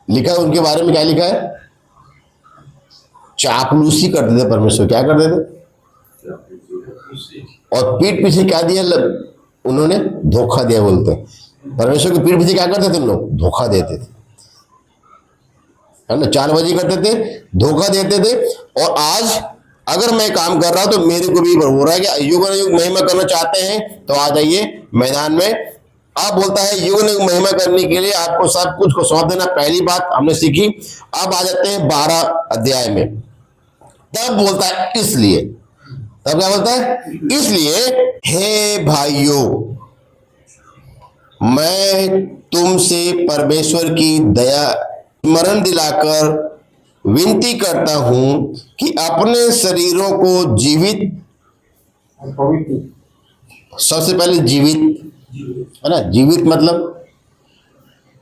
लिखा है उनके बारे में, क्या लिखा है? चापलूसी करते थे परमेश्वर, क्या करते थे? और पीठ पीछे क्या दिया उन्होंने? धोखा दिया बोलते हैं। परमेश्वर की पीठ पीछे क्या करते थे लोग? धोखा देते थे, है ना, चालबाजी करते थे, धोखा देते थे। और आज अगर मैं काम कर रहा हूं तो मेरे को भी हो रहा है कि युग ने युग महिमा करना चाहते हैं तो आ जाइए मैदान में। अब बोलता है युग ने युग महिमा करने के लिए आपको सब कुछ को सौंप देना, पहली बात हमने सीखी। अब आ जाते हैं 12 अध्याय में। तब बोलता है इसलिए, तब क्या बोलता है? इसलिए हे भाइयों, मैं तुमसे परमेश्वर की दया स्मरण दिलाकर विनती करता हूं कि अपने शरीरों को जीवित, सबसे पहले जीवित, है ना, जीवित मतलब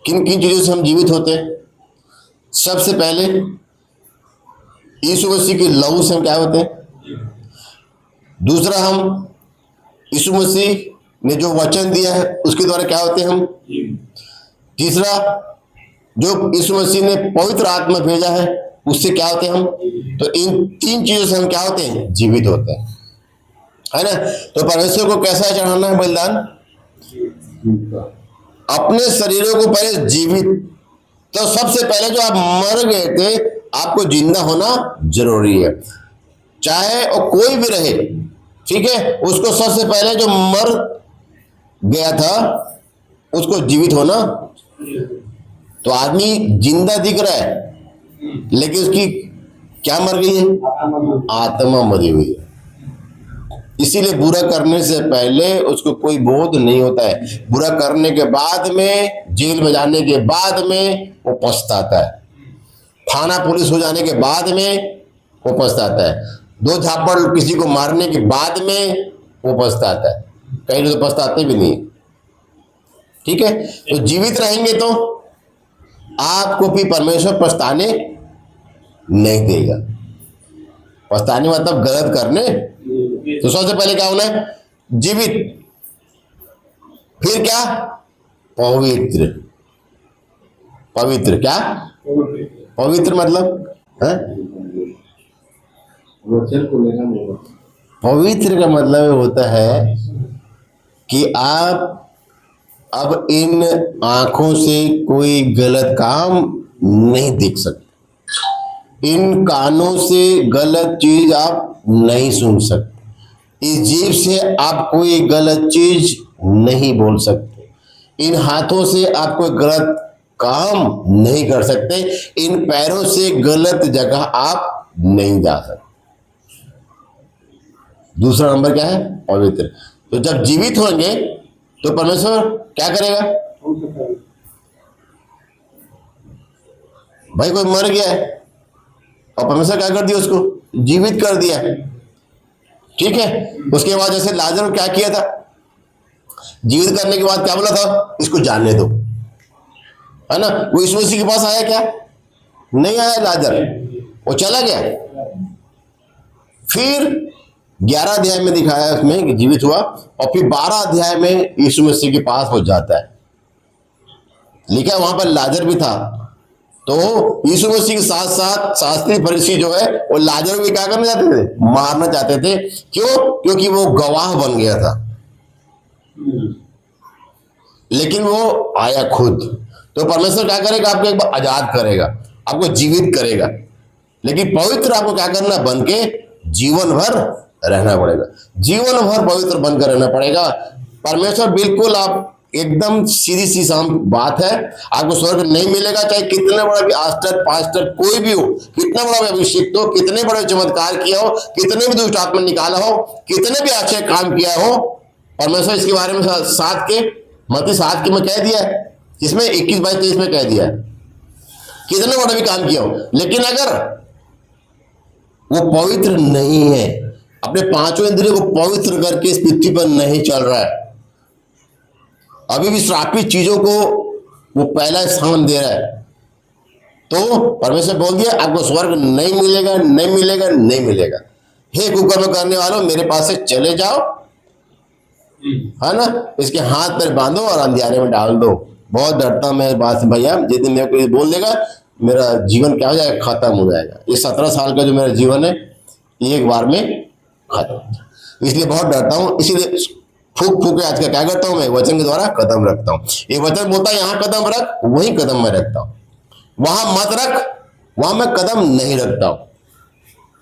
किन किन चीजों से हम जीवित होते हैं? सबसे पहले यीशु मसीह के लहू से हम क्या होते हैं? दूसरा, हम यीशु मसीह ने जो वचन दिया है उसके द्वारा क्या होते हैं हम? तीसरा, जो यीशु मसीह ने पवित्र आत्मा भेजा है उससे क्या होते हैं हम? तो इन 3 चीजों से हम क्या होते हैं? जीवित होते हैं, है ना। तो परमेश्वर को कैसा चढ़ाना है बलिदान? अपने शरीरों को पहले जीवित। तो सबसे पहले जो आप मर गए थे, आपको जिंदा होना जरूरी है, चाहे वो कोई भी रहे, ठीक है। उसको सबसे पहले जो मर गया था उसको जीवित होना। तो आदमी जिंदा दिख रहा है लेकिन उसकी क्या मर गई है? आत्मा मरी हुई है। इसीलिए बुरा करने से पहले उसको कोई बोध नहीं होता है, बुरा करने के बाद में, जेल में जाने के बाद में वो पछताता है, थाना पुलिस हो जाने के बाद में वो पछताता है, 2 झापड़ किसी को मारने के बाद में वो पछताता है, कई लोग तो पछताते भी नहीं, ठीक है। तो जीवित रहेंगे तो आपको भी परमेश्वर पछताने नहीं देगा। पछताने मतलब गलत करने। तो सबसे पहले क्या होना है? जीवित। फिर क्या? पवित्र। पवित्र क्या? पवित्र मतलब है? पवित्र का मतलब होता है कि आप अब इन आंखों से कोई गलत काम नहीं देख सकते, इन कानों से गलत चीज आप नहीं सुन सकते, इस जीभ से आप कोई गलत चीज नहीं बोल सकते, इन हाथों से आप कोई गलत काम नहीं कर सकते, इन पैरों से गलत जगह आप नहीं जा सकते। दूसरा नंबर क्या है? पवित्र। तो जब जीवित होंगे तो परमेश्वर क्या करेगा? भाई कोई मर गया है और परमेश्वर क्या कर दिया? उसको जीवित कर दिया, ठीक है। उसके बाद जैसे लाजर क्या किया था? जीवित करने के बाद क्या बोला था? इसको जानने दो, है ना। वो यीशु मसीह के पास आया क्या? नहीं आया लाजर, वो चला गया। फिर 11 अध्याय में दिखाया उसमें कि जीवित हुआ, और फिर 12 अध्याय में यीशु मसीह के पास हो जाता है, लिखा वहां पर लाजर भी था। तो यीशु मसीह के साथ साथ शास्त्री फरीसी जो है वो लाजर को भी क्या करना चाहते थे? मारना चाहते थे। क्यों? क्योंकि वो गवाह बन गया था, लेकिन वो आया खुद। तो परमेश्वर क्या करेगा? आपको एक बार आजाद करेगा, आपको जीवित करेगा, लेकिन पवित्र आपको क्या करना? बन के जीवन भर रहना पड़ेगा, जीवन भर पवित्र बनकर रहना पड़ेगा। परमेश्वर बिल्कुल आप एकदम सीधी सी साम बात है, आपको स्वर्ग नहीं मिलेगा, चाहे कितने बड़ा भी आस्टर पास्टर कोई भी हो, कितना बड़ा भी अभिषेक हो, कितने बड़े चमत्कार किया हो, कितने भी दुष्ट आत्मा निकाला हो, कितने भी अच्छे काम किया हो। परमेश्वर इसके बारे में 7 के मत्ती 7 के में कह दिया है, इसमें 21, 22, 23 में कह दिया है, कितने बड़ा भी काम किया हो। लेकिन अगर वो पवित्र नहीं है, अपने 5 इंद्रियों को पवित्र करके इस पृथ्वी पर नहीं चल रहा है, अभी भी श्रापित चीजों को वो पहला स्थान दे रहा है, तो परमेश्वर बोल दिया आपको स्वर्ग नहीं मिलेगा, नहीं मिलेगा, नहीं मिलेगा। हे कुकर्म करने वालों, मेरे पास से चले जाओ, है ना, इसके हाथ पर बांधो और अंधियारे में डाल दो। बहुत डरता हूँ मैं इस बात से भैया, जिस दिन मेरे को ये बोल देगा मेरा जीवन क्या हो जाएगा, खत्म हो जाएगा। ये 17 साल का जो मेरा जीवन है ये एक बार में खत्म हो जाएगा, इसलिए बहुत डरता हूँ। इसीलिए फूक फूक के आज का क्या करता हूँ मैं, वचन के द्वारा कदम रखता हूँ। ये वचन बोलता है यहाँ कदम रख, वही कदम मैं रखता हूँ। वहां मत रख, वहां मैं कदम नहीं रखता हूं।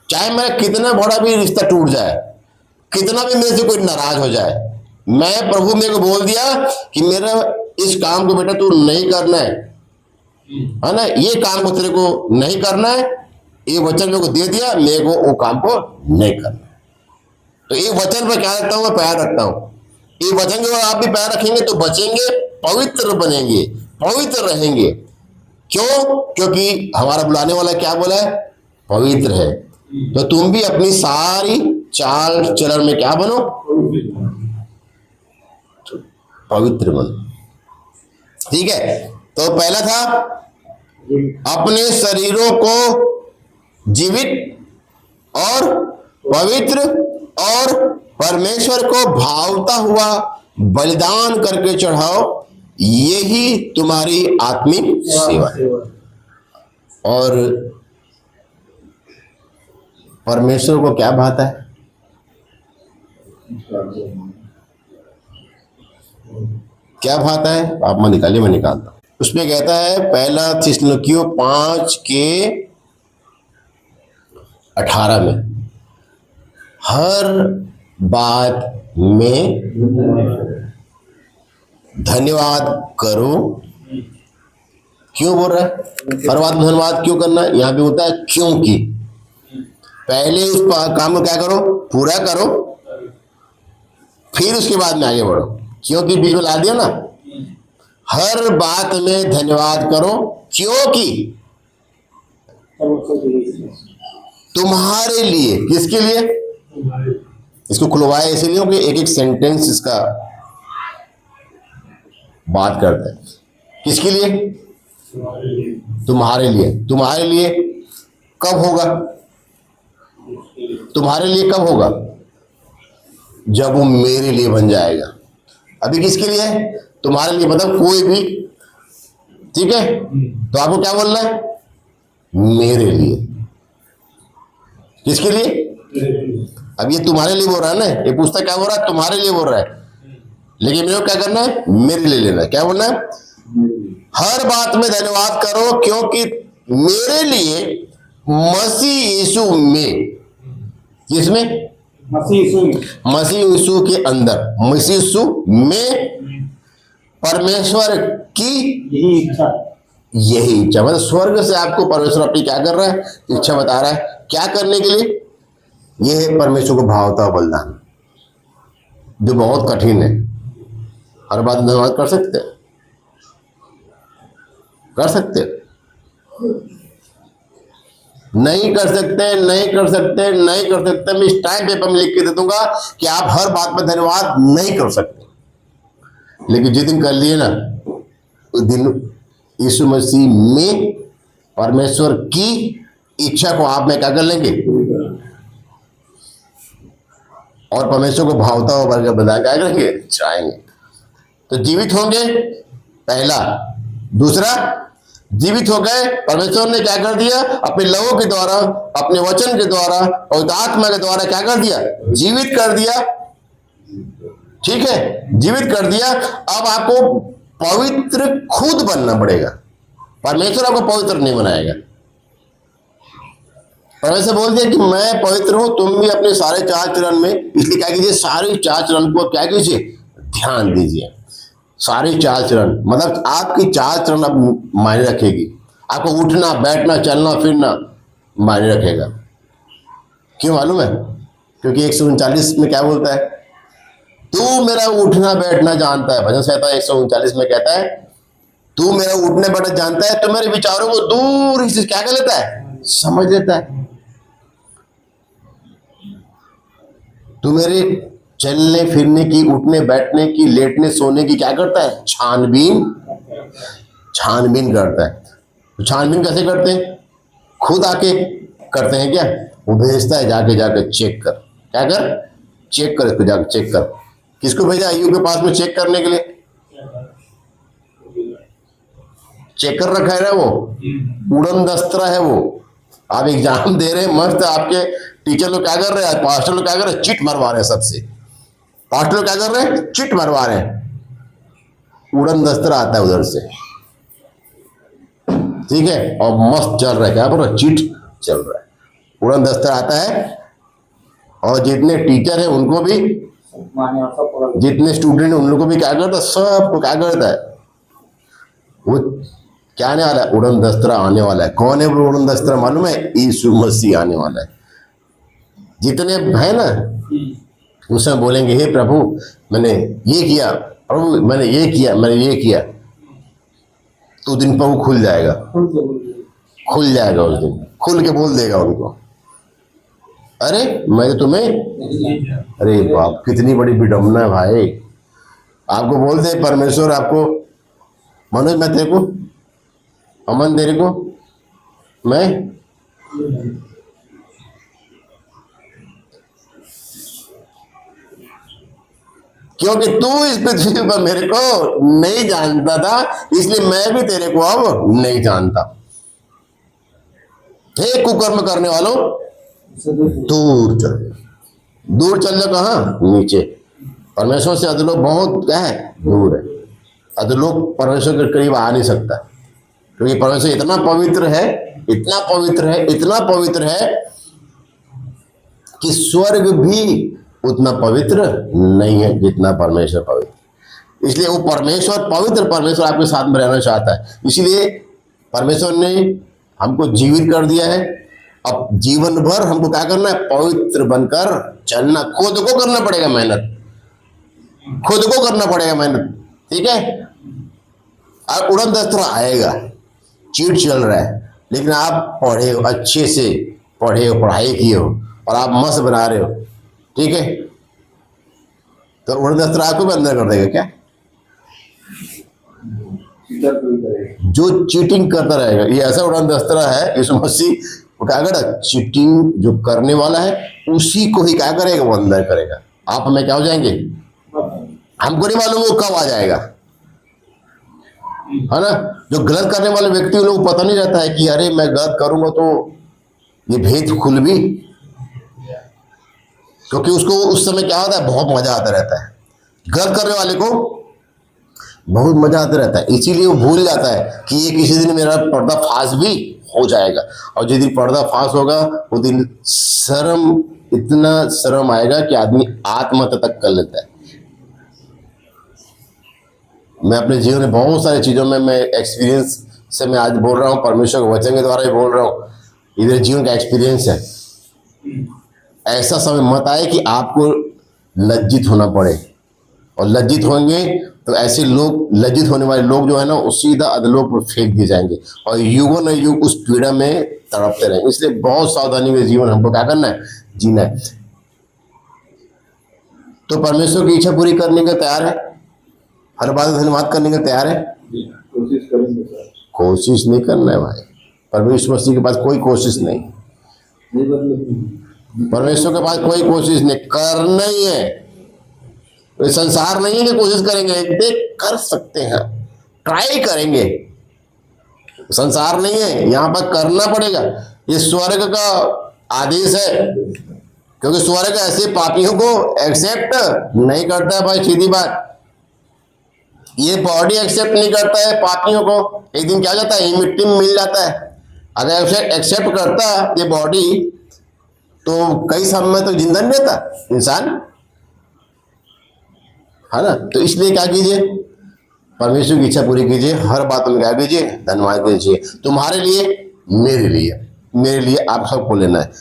चाहे मेरा कितना बड़ा भी रिश्ता टूट जाए, कितना भी मेरे से कोई नाराज हो जाए, मैं प्रभु मेरे को बोल दिया कि मेरा इस काम को बेटा तू नहीं करना है ना, ये काम को तेरे को नहीं करना है, ये वचन मेरे को दे दिया, मेरे को वो काम को नहीं करना है। तो ये वचन पर क्या रखता हूं मैं, पैर रखता हूं। ये वचन के ऊपर आप भी पैर रखेंगे तो बचेंगे, पवित्र बनेंगे, पवित्र रहेंगे। क्यों? क्योंकि हमारा बुलाने वाला क्या बोला है, पवित्र है। तो तुम भी अपनी सारी चाल चलन में क्या बनो, पवित्र बनो। ठीक है, तो पहला था अपने शरीरों को जीवित और पवित्र और परमेश्वर को भावता हुआ बलिदान करके चढ़ाओ, यही तुम्हारी आत्मिक सेवा है। और परमेश्वर को क्या भाता है, क्या भाता है, आप मैं निकालिए, मैं निकालता हूं। उसमें कहता है पहला थिस्सलुनीकियों 5:18 में, हर बात में धन्यवाद करो। क्यों बोल रहा है हर बात में धन्यवाद क्यों करना है, यहां पे होता है क्योंकि। पहले उस काम को क्या करो, पूरा करो, फिर उसके बाद में आगे बढ़ो। क्योंकि बीच में ला दिया ना, हर बात में धन्यवाद करो क्योंकि तुम्हारे लिए, किसके लिए, इसको खुलवाया इसीलिए कि एक एक सेंटेंस इसका बात करते हैं। किसके लिए, तुम्हारे लिए। तुम्हारे लिए कब होगा, तुम्हारे लिए कब होगा, जब वो मेरे लिए बन जाएगा। अभी किसके लिए है, तुम्हारे लिए, मतलब कोई भी, ठीक है। तो आपको क्या बोलना है, मेरे लिए। किसके लिए, अब ये तुम्हारे लिए बोल रहा है ना, ये पुस्तक क्या बोल रहा है, तुम्हारे लिए बोल रहा है, लेकिन मेरे को क्या करना है, मेरे लिए लेना है। क्या बोलना है, हर बात में धन्यवाद करो क्योंकि मेरे लिए मसीह यीशु में, किसमें, मसीह यीशु के अंदर, मसीह यीशु में परमेश्वर की यही इच्छा, मतलब स्वर्ग से आपको परमेश्वर अपनी क्या कर रहा है, इच्छा बता रहा है। क्या करने के लिए, यह है परमेश्वर को भावता बलिदान, जो बहुत कठिन है। हर बात धन्यवाद कर सकते हैं, कर सकते नहीं कर सकते, नहीं कर सकते, नहीं कर सकते। मैं इस टाइम पेपर में लिख के दे दूंगा कि आप हर बात में धन्यवाद नहीं कर सकते, लेकिन जिस दिन कर लिए ना, उस दिन यीशु मसीह में परमेश्वर की इच्छा को आप में क्या कर लेंगे, और परमेश्वर को भावता हुआ बलिदान क्या करेंगे, चाहेंगे। तो जीवित होंगे, पहला। दूसरा, जीवित हो गए, परमेश्वर ने क्या कर दिया, अपने लहू के द्वारा, अपने वचन के द्वारा और आत्मा के द्वारा क्या कर दिया, जीवित कर दिया। ठीक है, जीवित कर दिया। अब आपको पवित्र खुद बनना पड़ेगा, परमेश्वर आपको पवित्र नहीं बनाएगा। परमेश्वर बोल दिया कि मैं पवित्र हूं, तुम भी अपने सारे चाल चलन में, इसलिए क्या कीजिए, सारे चाल चलन को क्या कीजिए, ध्यान दीजिए। सारी चाल चलन, मतलब आपकी चाल चलन अब मायने रखेगी। आपको उठना, बैठना, चलना फिरना मायने रखेगा। क्यों मालूम है, क्योंकि 139 में क्या बोलता है, तू मेरा उठना बैठना जानता है। भजन संहिता 139 में कहता है, तू मेरा उठने बैठना जानता है, तो मेरे विचारों को दूर ही से क्या कर लेता है, समझ लेता है। तू मेरे चलने फिरने की, उठने बैठने की, लेटने सोने की क्या करता है, छानबीन करता है। तो छानबीन कैसे करते हैं, खुद आके करते हैं क्या, वो भेजता है, जाके चेक कर, क्या कर, चेक कर, इसको जाके चेक कर। किसको भेजा, अय्यूब के पास में चेक करने के लिए, चेक कर रखा है ना, वो उड़न दस्ता है वो। आप एग्जाम दे रहे हैं मस्त, आपके टीचर लोग क्या कर रहे हैं, मास्टर लोग क्या कर रहे हैं, चिट मरवा रहे हैं सबसे। मास्टर लोग क्या कर रहे हैं, चिट मरवा रहे हैं। उड़न दस्ता आता है उधर से, ठीक है, और मस्त चल रहा है, क्या बोल, चिट चल रहा है, उड़न दस्ता आता है। और जितने टीचर हैं उनको भी, जितने स्टूडेंट हैं उन लोगों को भी क्या करता है, सबको क्या करता है, वो क्या आने वाला है, उड़न दस्ता आने वाला है। कौन है वो उड़न दस्ता मालूम है, यीशु मसीह आने वाला है। जितने है ना उसमें बोलेंगे, हे प्रभु मैंने ये किया, प्रभु मैंने ये किया, मैंने ये किया, तो दिन पर वो खुल जाएगा, खुल जाएगा उस दिन, खुल के बोल देगा उनको, अरे मैं तो तुम्हें, अरे बाप कितनी बड़ी विडम्बना है भाई। आपको बोलते परमेश्वर, आपको मनोज मैं तेरे को, अमन तेरे को मैं, क्योंकि तू इस पृथ्वी पर मेरे को नहीं जानता था, इसलिए मैं भी तेरे को अब नहीं जानता। हे कुकर्म करने वालों, दूर चल, दूर चल जाओ। कहाँ, नीचे। परमेश्वर से अधलोक बहुत क्या है, दूर है। अधलोक परमेश्वर के करीब आ नहीं सकता, क्योंकि परमेश्वर इतना पवित्र है, इतना पवित्र है, इतना पवित्र है कि स्वर्ग भी उतना पवित्र नहीं है जितना परमेश्वर पवित्र। इसलिए वो परमेश्वर पवित्र परमेश्वर आपके साथ में रहना चाहता है। इसलिए परमेश्वर ने हमको जीवित कर दिया है। अब जीवन भर हमको क्या करना है, पवित्र बनकर चलना। खुद को करना पड़ेगा मेहनत, खुद को करना पड़ेगा मेहनत, ठीक है। और उड़न दस्ता आएगा, चीट चल रहा है, लेकिन आप पढ़े हो, अच्छे से पढ़े हो, पढ़ाई किए हो, और आप मस्त बना रहे हो, ठीक है, तो उड़न दस्ता आपको भी अंदर कर देगा क्या? जो चीटिंग करता रहेगा, ये ऐसा उड़न दस्ता है, यीशु मसीह वो क्या करेगा, चीटिंग जो करने वाला है उसी को ही क्या करेगा, वो अंदर करेगा। आप हमें क्या हो जाएंगे, हमको नहीं मालूम वो कब आ जाएगा, है ना। जो गलत करने वाले व्यक्ति, उन लोगों को पता नहीं रहता है कि अरे मैं गलत करूंगा तो ये भेद खुल भी, क्योंकि उसको उस समय क्या होता है, बहुत मजा आता रहता है। गलत करने वाले को बहुत मजा आता रहता है, इसीलिए वो भूल जाता है कि ये किसी दिन मेरा पर्दा फाश भी हो जाएगा। और जिस दिन पर्दा फाश होगा वो दिन शर्म, इतना शर्म आएगा कि आदमी आत्महत्या तक कर लेता है। मैं अपने जीवन में बहुत सारी चीज़ों में, मैं एक्सपीरियंस से मैं आज बोल रहा हूँ, परमेश्वर के वचन के द्वारा भी बोल रहा हूँ, ये मेरे जीवन का एक्सपीरियंस है। ऐसा समय मत आए कि आपको लज्जित होना पड़े, और लज्जित होंगे तो ऐसे लोग, लज्जित होने वाले लोग जो है ना, वो सीधा अधलोक पर फेंक दिए जाएंगे और युगों न युग उस पीड़ा में तड़पते रहेंगे। इसलिए बहुत सावधानी में जीवन हमको क्या करना है, जीना है। तो परमेश्वर की इच्छा पूरी करने का तैयार है, हर बात धन्यवाद करने का तैयार है, कोशिश करेंगे सर। कोशिश नहीं करना है भाई। परमेश्वर मसीह के पास कोई कोशिश नहीं, परमेश्वर के पास कोई कोशिश नहीं, करना ही है। तो संसार नहीं है कि कोशिश करेंगे, देख कर सकते हैं, ट्राई करेंगे, संसार नहीं है, यहाँ पर करना पड़ेगा। ये स्वर्ग का आदेश है, क्योंकि स्वर्ग ऐसे पापियों को एक्सेप्ट नहीं करता है भाई, सीधी बात। ये बॉडी एक्सेप्ट नहीं करता है पापियों को, एक दिन क्या जाता है, ये मिट्टी में मिल जाता है। अगर एक्सेप्ट करता ये बॉडी तो कई समय में तो जिंदा नहीं रहता इंसान, है ना। तो इसलिए क्या कीजिए, परमेश्वर की इच्छा पूरी कीजिए, हर बात में क्या कीजिए, धन्यवाद कीजिए। तुम्हारे लिए, मेरे लिए, मेरे लिए आप सबको लेना है।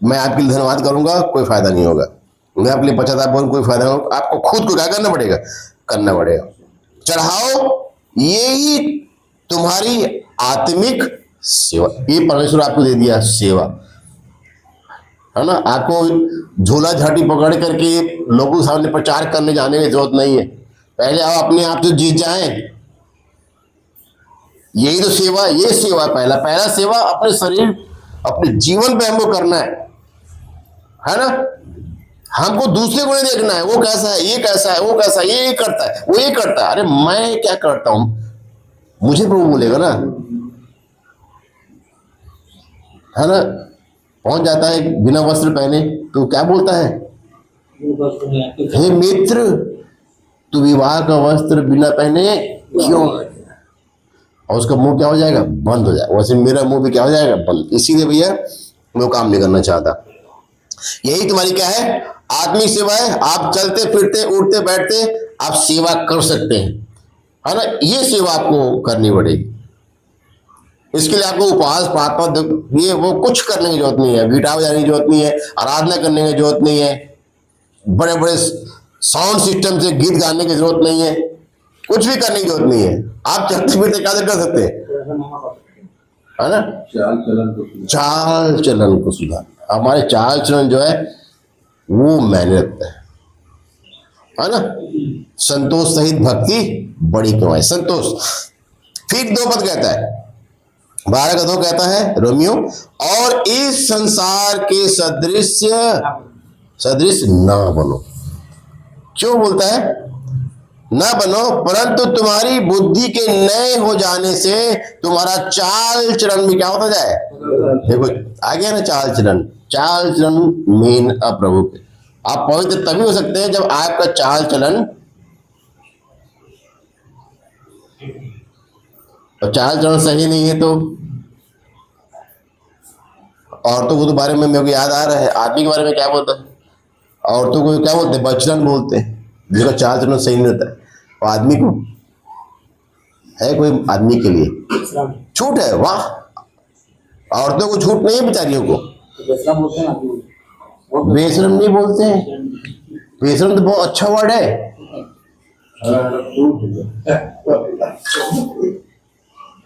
मैं आपके लिए धन्यवाद करूंगा, कोई फायदा नहीं होगा। मैं आपके लिए पश्चाताप करूँ, कोई फायदा नहीं होगा। आपको खुद को क्या करना पड़ेगा, करना पड़ेगा। चढ़ाओ, यही तुम्हारी आत्मिक सेवा, ये परमेश्वर आपको दे दिया सेवा, है ना। आपको झोला झाटी पकड़ करके लोगों के सामने प्रचार करने जाने की जरूरत नहीं है। पहले आप अपने आप से जीत जाएं, यही तो सेवा, ये सेवा पहला सेवा अपने शरीर, अपने जीवन पे हमको करना है ना। हमको दूसरे को नहीं देखना है, वो कैसा है, ये कैसा है, वो कैसा है, ये करता है, वो ये करता है। अरे मैं क्या करता हूँ, मुझे प्रभु बोलेगा ना, है ना। पहुंच जाता है बिना वस्त्र पहने तो क्या बोलता है, हे मित्र तू विवाह का वस्त्र बिना पहने क्यों, और उसका मुंह क्या हो जाएगा, बंद हो जाएगा। वैसे मेरा मुंह भी क्या हो जाएगा, बंद। इसीलिए भैया मैं वो काम नहीं करना चाहता। यही तुम्हारी क्या है, आत्मिक सेवा है। आप चलते फिरते उठते बैठते आप सेवा कर सकते हैं, है ना। ये सेवा आपको करनी पड़ेगी। इसके लिए आपको उपवास प्रार्थना ये वो कुछ करने की जरूरत नहीं है, गिटार बजाने की जरूरत नहीं है, आराधना करने की जरूरत नहीं है, बड़े बड़े साउंड सिस्टम से गीत गाने की जरूरत नहीं है, कुछ भी करने की जरूरत नहीं है। आप चलते फिरते क्या कर सकते हैं, है ना। चाल चलन को सुधार, हमारे चाल चलन जो है वो मैंने रखता है ना। संतोष सहित भक्ति बड़ी कमाई, संतोष। फिर 2 पद कहता है, 12 का 2 कहता है रोमियो, और इस संसार के सदृश ना बनो। क्यों बोलता है ना बनो, परंतु तुम्हारी बुद्धि के नए हो जाने से तुम्हारा चाल चलन भी क्या होता जाए। देखो आ गया ना चाल चलन मेन प्रभु के। आप पवित्र तभी हो सकते हैं जब आपका चाल चलन, और चाल चलन सही नहीं है तो औरतों को तो बारे में मेरे को याद आ रहा है, आदमी के बारे में क्या बोलता है, औरतों को क्या बोलते हैं, बचलन बोलते हैं, जिसका चाल चलन सही नहीं रहता है। और आदमी को है, कोई आदमी के लिए छूट है, वाह। औरतों को छूट नहीं है बेचारियों को, बेशरम नहीं बोलते हैं। बेशरम तो बहुत अच्छा वर्ड है।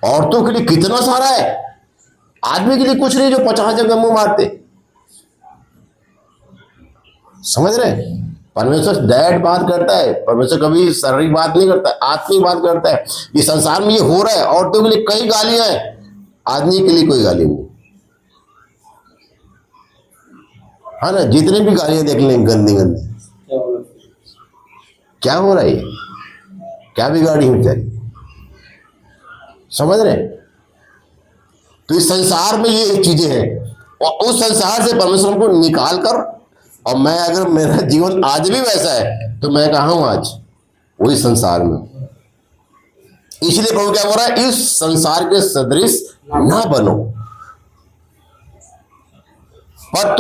औरतों के लिए कितना सारा है, आदमी के लिए कुछ नहीं जो 50 जगह मुंह मारते। समझ रहे, परमेश्वर डायरेक्ट बात करता है। परमेश्वर कभी शारीरिक बात नहीं करता, आत्मिक बात करता है। ये संसार में ये हो रहा है, औरतों के लिए कई गालियां हैं, आदमी के लिए कोई गाली नहीं, है ना। जितने भी गालियां देख लें गंदी गंदी, क्या हो रहा है, क्या बिगाड़ी है बेचारी। समझ रहे, तो इस संसार में ये चीजें हैं, और उस संसार से परमेश्वर को निकाल कर, और मैं अगर मेरा जीवन आज भी वैसा है तो मैं कहाँ हूं आज, वही संसार में। इसलिए प्रभु क्या बोल रहा है, इस संसार के सदृश ना बनो, पर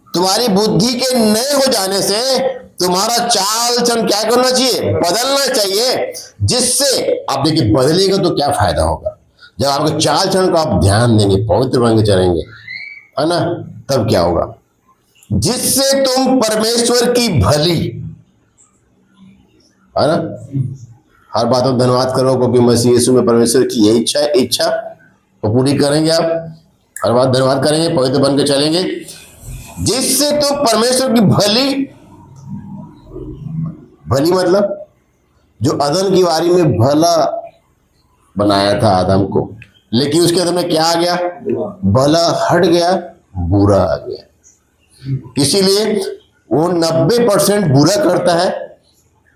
तुम्हारी बुद्धि के नए हो जाने से तुम्हारा चाल चलन क्या करना चाहिए, बदलना चाहिए। जिससे आप देखिए बदलेगा तो क्या फायदा होगा, जब आपके चाल चलन को आप ध्यान देंगे, पवित्र बन के चलेंगे, है ना, तब क्या होगा, जिससे तुम परमेश्वर की भली, है ना। हर बात में धन्यवाद करो, क्योंकि मसीह यीशु में परमेश्वर की यही इच्छा तो पूरी करेंगे। आप हर बात धन्यवाद करेंगे, पवित्र बन के चलेंगे, जिससे तुम परमेश्वर की भली मतलब जो अदन की वारी में भला बनाया था आदम को, लेकिन उसके अंदर में क्या आ गया, भला हट गया, बुरा आ गया। इसीलिए वो 90% बुरा करता है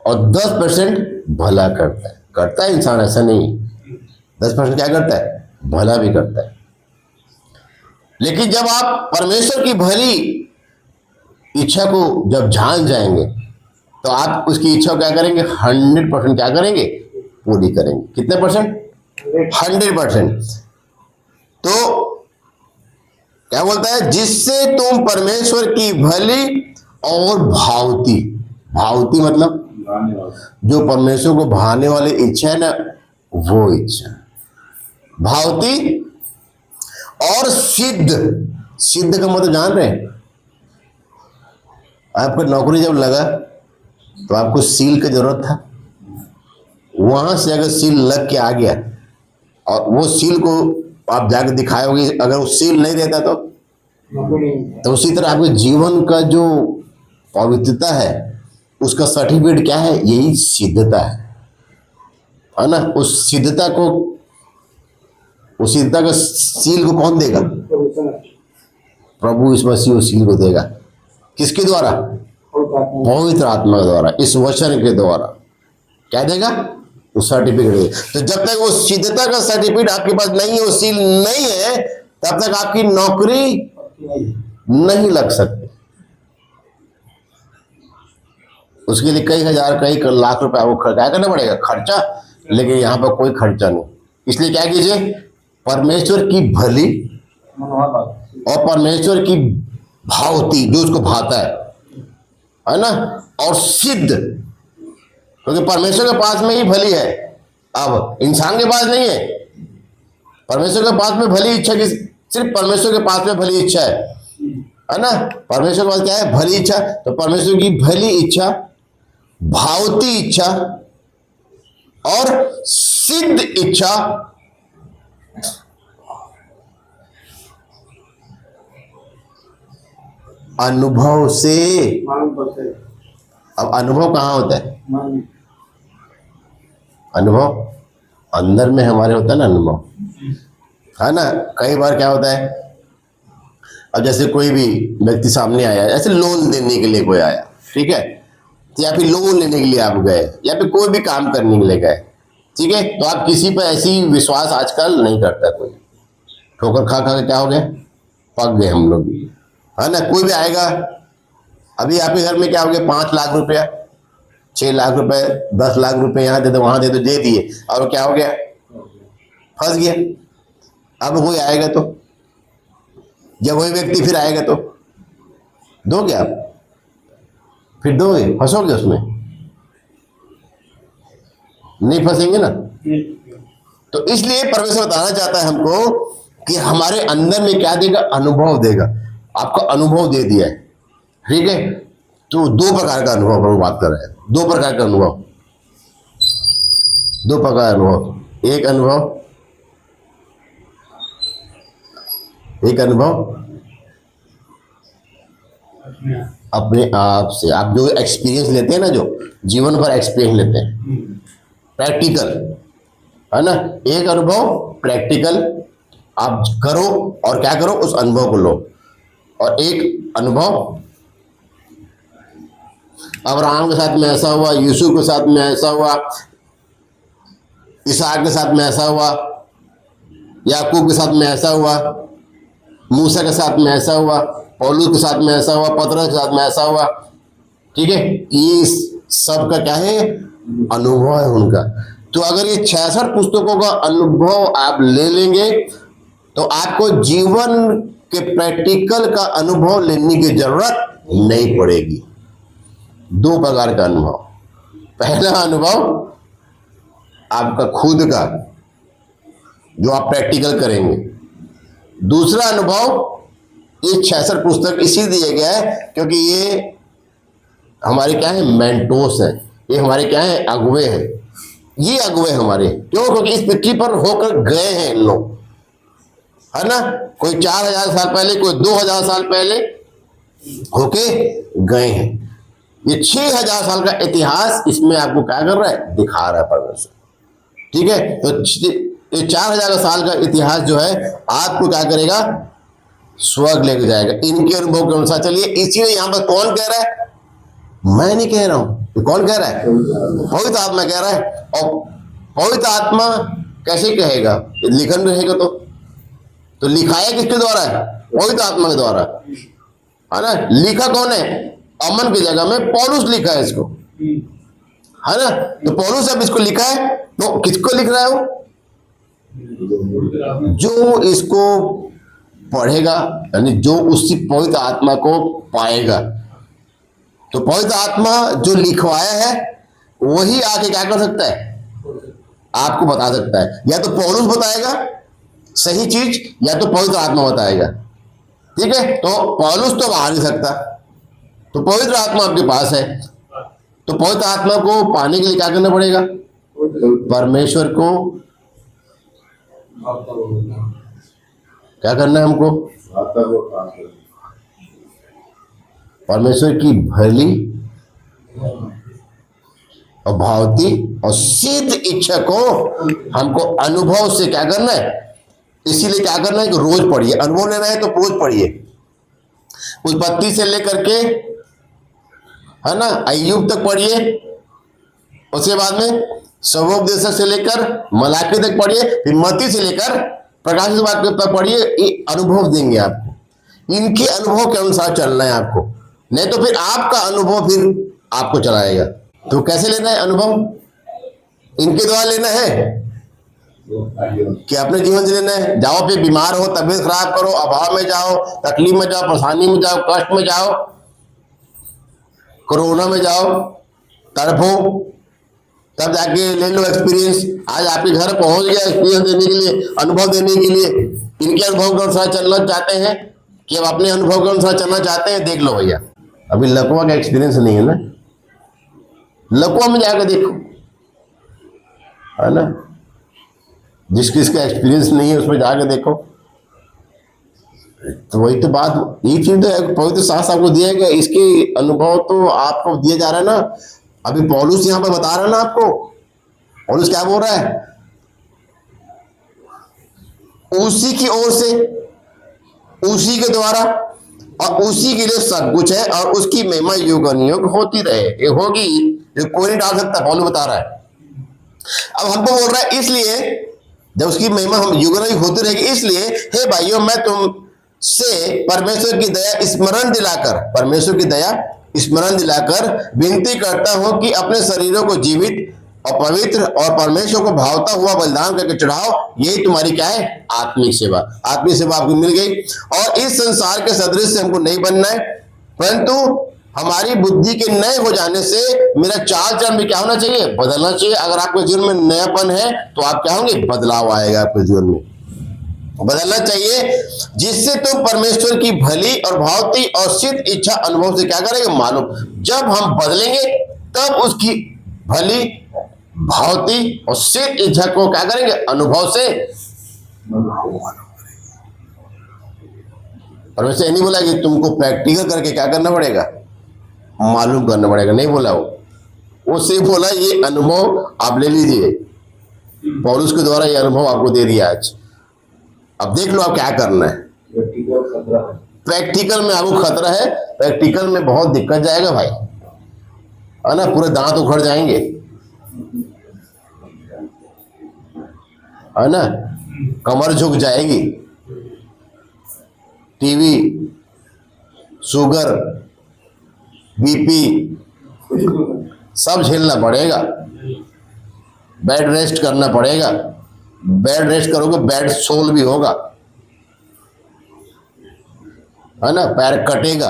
और 10% भला करता है इंसान, ऐसा नहीं। 10% क्या करता है, भला भी करता है। लेकिन जब आप परमेश्वर की भली इच्छा को जब जान जाएंगे तो आप उसकी इच्छा क्या करेंगे, 100% क्या करेंगे, पूरी करेंगे। कितने परसेंट, 100%। तो क्या बोलता है, जिससे तुम परमेश्वर की भली और भावती मतलब जो परमेश्वर को भाने वाली इच्छा है ना, वो इच्छा भावती। और सिद्ध का मतलब जान रहे हैं, आपका नौकरी जब लगा तो आपको सील की जरूरत था, वहां से अगर सील लग के आ गया और वो सील को आप जाकर दिखाओगे, अगर वो सील नहीं देता तो उसी तरह आपके जीवन का जो पवित्रता है उसका सर्टिफिकेट क्या है, यही सिद्धता है ना। उस सिद्धता का सील को कौन देगा, प्रभु इस मसीह उस सील को देगा। किसके द्वारा, पवित्र आत्मा के द्वारा, इस वचन के द्वारा, क्या देगा? वो सर्टिफिकेट देगा। तो जब तक वो सिद्धता का सर्टिफिकेट आपके पास नहीं है, वो सील नहीं है, तब तक आपकी नौकरी नहीं लग सकती। उसके लिए कई हजार कई लाख रुपए आपको क्या करना पड़ेगा? खर्चा। लेकिन यहाँ पर कोई खर्चा नहीं। इसलिए क्या कीजिए? परमेश्वर की भली और परमेश्वर की भावती, जो उसको भाता है ना, और सिद्ध, क्योंकि परमेश्वर के पास में ही भली है, अब इंसान के पास नहीं है। परमेश्वर के पास में भली इच्छा की, सिर्फ परमेश्वर के पास में भली इच्छा है ना। परमेश्वर के पास क्या है? भली इच्छा। तो परमेश्वर की भली इच्छा, भावती इच्छा और सिद्ध इच्छा अनुभव से। अब अनुभव कहाँ होता है? अनुभव अंदर में हमारे होता है ना, अनुभव, है ना। कई बार क्या होता है, अब जैसे कोई भी व्यक्ति सामने आया, ऐसे लोन देने के लिए कोई आया, ठीक है, तो या फिर लोन लेने के लिए आप गए, या फिर कोई भी काम करने के लिए गए, ठीक है, तो आप किसी पर ऐसी विश्वास आजकल नहीं करता कोई। ठोकर खा खा के क्या हो गए? पक गए हम लोग, है ना। कोई भी आएगा, अभी आपके घर में क्या हो गया? 5 लाख रुपया, 6 लाख रुपए, 10 लाख रुपए, यहाँ दे दो वहां दे दो, दे दिए, और क्या हो गया? फंस गया। अब कोई आएगा तो, जब वही व्यक्ति फिर आएगा तो दोगे आप? फिर दोगे? फंसोगे उसमें? नहीं फंसेंगे ना। तो इसलिए परमेश्वर बताना चाहता है हमको कि हमारे अंदर में क्या देगा? अनुभव देगा। आपको अनुभव दे दिया है, ठीक है। तो 2 प्रकार का अनुभव पर बात कर रहे हैं। 2 प्रकार का अनुभव, 2 प्रकार का अनुभव। एक अनुभव अपने आप से, आप जो एक्सपीरियंस लेते हैं ना, जो जीवन भर एक्सपीरियंस लेते हैं, प्रैक्टिकल, है ना। एक अनुभव प्रैक्टिकल, आप करो और क्या करो? उस अनुभव को लो। और एक अनुभव, अब्राहम के साथ में ऐसा हुआ, यूसुफ के साथ में ऐसा हुआ, इसहाक के साथ में ऐसा हुआ, याकूब के साथ में ऐसा हुआ, मूसा के साथ में ऐसा हुआ, पौलुस के साथ में ऐसा हुआ, पतरस के साथ में ऐसा हुआ, ठीक है। ये सब का क्या है? अनुभव है उनका। तो अगर ये 66 पुस्तकों का अनुभव आप ले लेंगे, तो आपको जीवन के प्रैक्टिकल का अनुभव लेने की जरूरत नहीं पड़ेगी। 2 प्रकार का अनुभव। पहला अनुभव आपका खुद का, जो आप प्रैक्टिकल करेंगे। दूसरा अनुभव, ये 66 पुस्तक इसी दिए गया है क्योंकि ये हमारे क्या है? मेंटोस है। ये हमारे क्या है? अगुवे हैं। ये अगुवे हमारे, क्यों? क्योंकि इस पृथ्वी पर होकर गए हैं इन लोग, है ना। कोई 4000 साल पहले, कोई 2000 साल पहले होके गए हैं। ये 6000 साल का इतिहास इसमें आपको क्या कर रहा है? दिखा रहा है परमेश्वर, ठीक है। तो ये 4000 साल का इतिहास जो है आपको क्या करेगा? स्वर्ग लेके जाएगा इनके अनुभव के अनुसार। चलिए, इसीलिए यहाँ पर कौन कह रहा है? मैं नहीं कह रहा हूं, तो कौन कह रहा है? पवित्र आत्मा कह रहा है। और पवित्र आत्मा कैसे कहेगा? लिखन रहेगा तो लिखाया किसके द्वारा है? पवित्र आत्मा के द्वारा, है ना। लिखा कौन है? अमन की जगह में पौलुस लिखा है इसको, है ना। तो पौलुस अब इसको लिखा है, तो किसको लिख रहा है वो? जो इसको पढ़ेगा, यानी जो उसी पवित्र आत्मा को पाएगा। तो पवित्र आत्मा जो लिखवाया है वही आके क्या कर सकता है? आपको बता सकता है। या तो पौलुस बताएगा सही चीज, या तो पवित्र आत्मा बताएगा, ठीक है। तो पौलुस तो आ नहीं सकता, तो पवित्र आत्मा आपके पास है। तो पवित्र आत्मा को पाने के लिए क्या करना पड़ेगा? परमेश्वर को क्या करना है? हमको परमेश्वर की भली और भावती और सिद्ध इच्छा को हमको अनुभव से क्या करना है? इसीलिए क्या करना है कि रोज पढ़िए। अनुभव लेना है तो रोज पढ़िए। उत्पत्ति से लेकर के, है ना, अय्यूब तक पढ़िए, उसके बाद में सर्वोपदेशक से लेकर मलाकी तक पढ़िए, फिर मत्ती से लेकर प्रकाशित वाक्य तक पढ़िए। ये अनुभव देंगे आपको, इनके अनुभव के अनुसार चलना है आपको, नहीं तो फिर आपका अनुभव फिर आपको चलाएगा। तो कैसे लेना है अनुभव? इनके द्वारा लेना है कि अपने जीवन से लेना है। जाओ, फिर बीमार हो, तबीयत खराब करो, अभाव में जाओ, तकलीफ में जाओ, परेशानी में जाओ, कष्ट में जाओ, कोरोना में जाओ, तड़पो, तब जाके ले लो एक्सपीरियंस। आज आपके घर पहुंच गया एक्सपीरियंस देने के लिए, अनुभव देने के लिए। इनके अनुभव के अनुसार चलना चाहते हैं कि अब अपने अनुभव के अनुसार चलना चाहते हैं, देख लो भैया। अभी लकवा का एक्सपीरियंस नहीं है ना, लकवा में जाकर देखो, है ना। जिसका एक्सपीरियंस नहीं है उसमें जाकर देखो। तो वही तो बात, ये चीज तो पवित्र शास्त्र आपको दिया गया, इसके अनुभव तो आपको दिया जा रहा है ना। अभी पौलुस यहां पर बता रहा है ना आपको। पौलुस क्या बोल रहा है? उसी की ओर से, उसी के द्वारा और उसी के लिए सब कुछ है, और उसकी महिमा युग अनुयुग होती रहे। ये होगी, ये कोई नहीं डाल सकता, पौलुस बता रहा है। अब हमको बोल रहा है इसलिए जब उसकी महिमा हम युग अनुयुग होती रहेगी, इसलिए हे भाइयों मैं तुमसे परमेश्वर की दया स्मरण दिलाकर, परमेश्वर की दया स्मरण दिलाकर विनती करता हूं कि अपने शरीरों को जीवित और पवित्र और परमेश्वर को भावता हुआ बलिदान करके चढ़ाओ। यही तुम्हारी क्या है? आत्मिक सेवा। आत्मिक सेवा आपको मिल गई। और इस संसार के सदृश से हमको नहीं बनना है, परंतु हमारी बुद्धि के नए हो जाने से मेरा चाल चलन भी क्या होना चाहिए? बदलना चाहिए। अगर आपके जीवन में नयापन है तो आप क्या होंगे? बदलाव आएगा आपके जीवन में, बदलना चाहिए, जिससे तुम परमेश्वर की भली और भावती और सिद्ध इच्छा अनुभव से क्या करेंगे? मालूम। जब हम बदलेंगे तब उसकी भली भावती और सिद्ध इच्छा को क्या करेंगे? अनुभव से। परमेश्वर ये नहीं बोला कि तुमको प्रैक्टिकल करके क्या करना पड़ेगा? मालूम करना पड़ेगा, नहीं बोला वो सिर्फ बोला ये अनुभव आप ले लीजिए। पौलुस के द्वारा ये अनुभव आपको दे दिया आज। अब देख लो आप क्या करना है। प्रैक्टिकल में आपको खतरा है, प्रैक्टिकल में बहुत दिक्कत जाएगा भाई, है ना। पूरे दांत उखड़ जाएंगे, है ना, कमर झुक जाएगी, टीवी, शुगर, बीपी सब झेलना पड़ेगा। बेड रेस्ट करना पड़ेगा। बेड रेस्ट करोगे बेड सोल भी होगा, है ना। पैर कटेगा।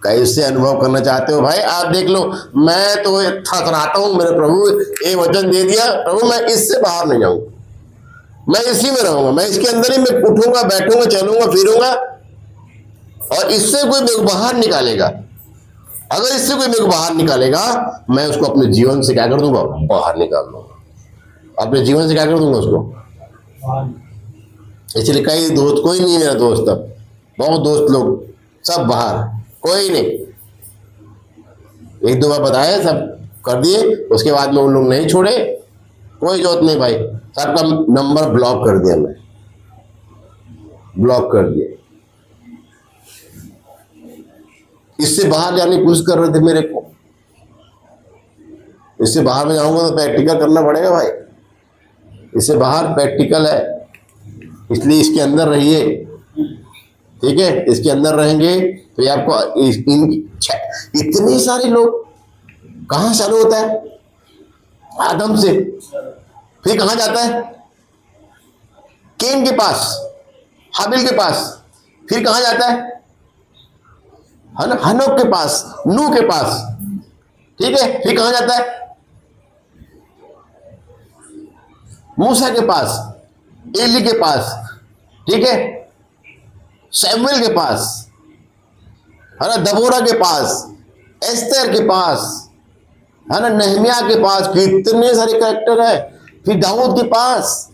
कैसे अनुभव करना चाहते हो भाई? आप देख लो। मैं तो थकराता हूं, मेरे प्रभु ये वचन दे दिया, प्रभु मैं इससे बाहर नहीं जाऊंगा, मैं इसी में रहूंगा, मैं इसके अंदर ही मैं उठूंगा, बैठूंगा, चलूंगा, फिरूंगा, और इससे कोई मेरे को बाहर निकालेगा, अगर इससे कोई मेरे को बाहर निकालेगा, मैं उसको अपने जीवन से क्या कर दूंगा? बाहर निकाल दूंगा। अपने जीवन से क्या कर दूंगा? उसको। इसलिए कई दोस्त, कोई नहीं मेरा दोस्त, अब बहुत दोस्त लोग सब बाहर, कोई नहीं। एक दो बार बताया, सब कर दिए, उसके बाद में उन लोग नहीं छोड़े, कोई जरूरत नहीं भाई, सबका नंबर ब्लॉक कर दिया, मैं ब्लॉक कर दिया। इससे बाहर जाने की कोशिश कर रहे थे मेरे को, इससे बाहर में जाऊंगा तो प्रैक्टिकल करना पड़ेगा भाई, इससे बाहर प्रैक्टिकल है, इसलिए इसके अंदर रहिए, ठीक है। इसके अंदर रहेंगे तो ये आपको इतने सारे लोग कहां चालू होता है? आदम से, फिर कहां जाता है? केन के पास, हाबिल के पास, फिर कहां जाता है? हनोक के पास, नूह के पास, ठीक है। फिर कहां जाता है? मूसा के पास, एली के पास, ठीक है, शमूएल के पास, है ना, दबोरा के पास, एस्तर के पास, है ना, नहमिया के पास, कितने सारे कैरेक्टर है। फिर दाऊद के पास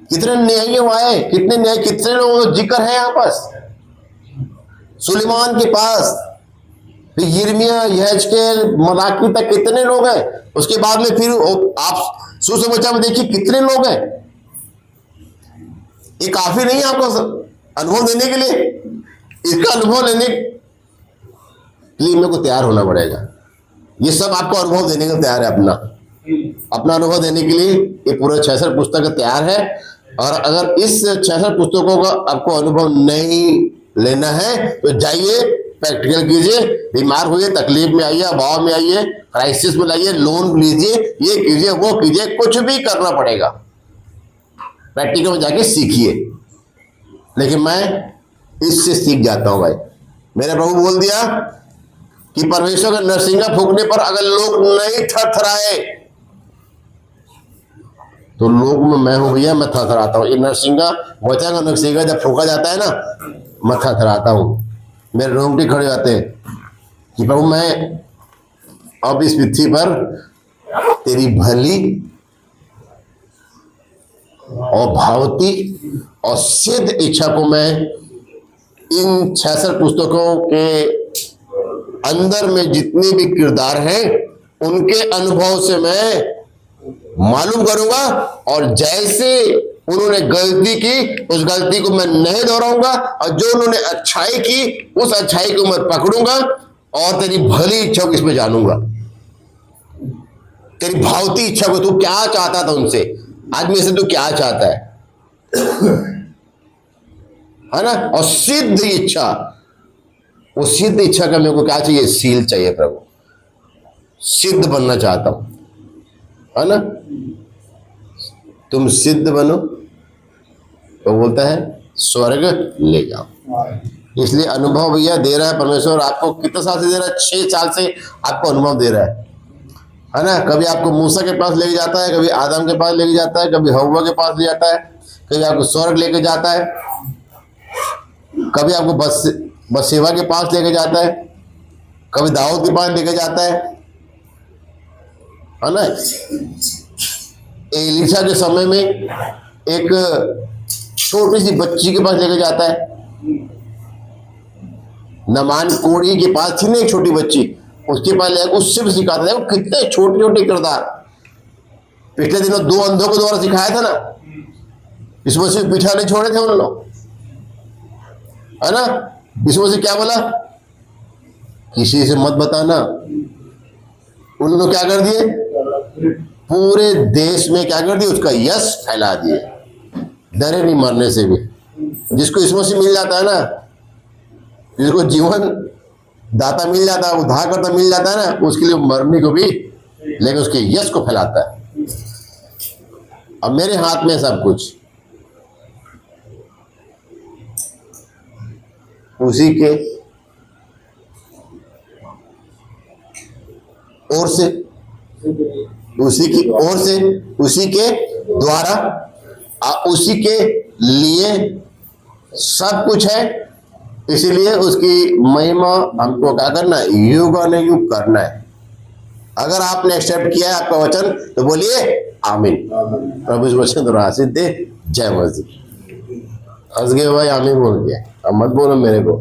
कितने न्यायी आए, कितने न्याय, कितने लोगों का जिक्र है यहाँ पास। सुलेमान के पास, फिर यिर्मयाह, यहेजकेल, मलाकी तक कितने लोग हैं। उसके बाद में फिर आप सुसमाचार में देखिए कितने लोग हैं। ये काफी नहीं है आपको अनुभव देने के लिए, इसका अनुभव लेने के लिए मेरे को तैयार होना पड़ेगा। ये सब आपको अनुभव देने का तैयार है अपना, अपना अनुभव देने के लिए ये पूरे 66 पुस्तक तैयार है। और अगर इस 66 पुस्तकों का आपको अनुभव नहीं लेना है तो जाइए, प्रैक्टिकल कीजिए, बीमार हुए, तकलीफ में आइए, अभाव में आइए, क्राइसिस में लाइए, लोन लीजिए, ये कीजिए, वो कीजिए, कुछ भी करना पड़ेगा, प्रैक्टिकल में जाके सीखिए। लेकिन मैं इससे सीख जाता हूं भाई। मेरे प्रभु बोल दिया कि परमेश्वर का नरसिंगा फूंकने पर अगर लोग नहीं थरथराए तो लोग में मैं हूं भैया, मैं थरथराता हूं। ये नरसिंगा, बचा का नरसिंगा जब फूंका जाता है ना, मैं थरथराता हूं, मेरे रोंगटे खड़े जाते हैं कि प्रभु मैं अब इस पृथ्वी पर तेरी भली और भावती और सिद्ध इच्छा को मैं इन 66 पुस्तकों के अंदर में जितने भी किरदार हैं उनके अनुभव से मैं मालूम करूंगा, और जैसे उन्होंने गलती की उस गलती को मैं नहीं दोहराऊंगा, और जो उन्होंने अच्छाई की उस अच्छाई को मैं पकड़ूंगा और तेरी भली इच्छा को इसमें जानूंगा। तेरी भावती इच्छा को, तू क्या चाहता था उनसे, आज में से तू क्या चाहता है ना। और सिद्ध इच्छा, वो सिद्ध इच्छा का मेरे को क्या चाहिए, सील चाहिए प्रभु, सिद्ध बनना चाहता हूं, है ना। तुम सिद्ध बनो तो बोलता है स्वर्ग ले जाओ। इसलिए अनुभव भैया दे रहा है परमेश्वर आपको। कितने साल से दे रहा है? 6 साल से आपको अनुभव दे रहा है ना। कभी आपको मूसा के पास लेके जाता है, कभी आदम के पास लेके जाता है, कभी हव्वा के पास ले जाता है, कभी आपको स्वर्ग लेके जाता है, कभी आपको बसेवा के पास लेके जाता है, कभी दाऊद के पास लेके जाता है ना। एलिशा के समय में एक छोटी सी बच्ची के पास लेके जाता है। नमान कोड़ी के पास थी ना एक छोटी बच्ची, उसके पास ले उससे भी सिखाता है। कितने छोटे छोटे किरदार पिछले दिनों 2 अंधों को द्वारा सिखाया था ना, इसमें से पीछा नहीं छोड़े थे उन लोग, है ना। इसमें से क्या बोला, किसी से मत बताना। उन्होंने क्या कर दिए, पूरे देश में क्या कर दिया, उसका यश फैला दिए, डरे नहीं मरने से भी। जिसको इसमें से मिल जाता है ना, जिसको जीवन दाता मिल जाता है, उद्धार करता मिल जाता है ना, उसके लिए मरने को भी, लेकिन उसके यश को फैलाता है। अब मेरे हाथ में सब कुछ, उसी के ओर से, उसी की ओर से, उसी के द्वारा, उसी के लिए सब कुछ है। इसीलिए उसकी महिमा हमको क्या करना है, युग और युग करना है। अगर आपने एक्सेप्ट किया है आपका वचन तो बोलिए आमीन। प्रभु इस वचन द्वारा आशीष दे। जय मसीह। हंस गए भाई, आमीन बोल दिया। अब मत बोलो मेरे को।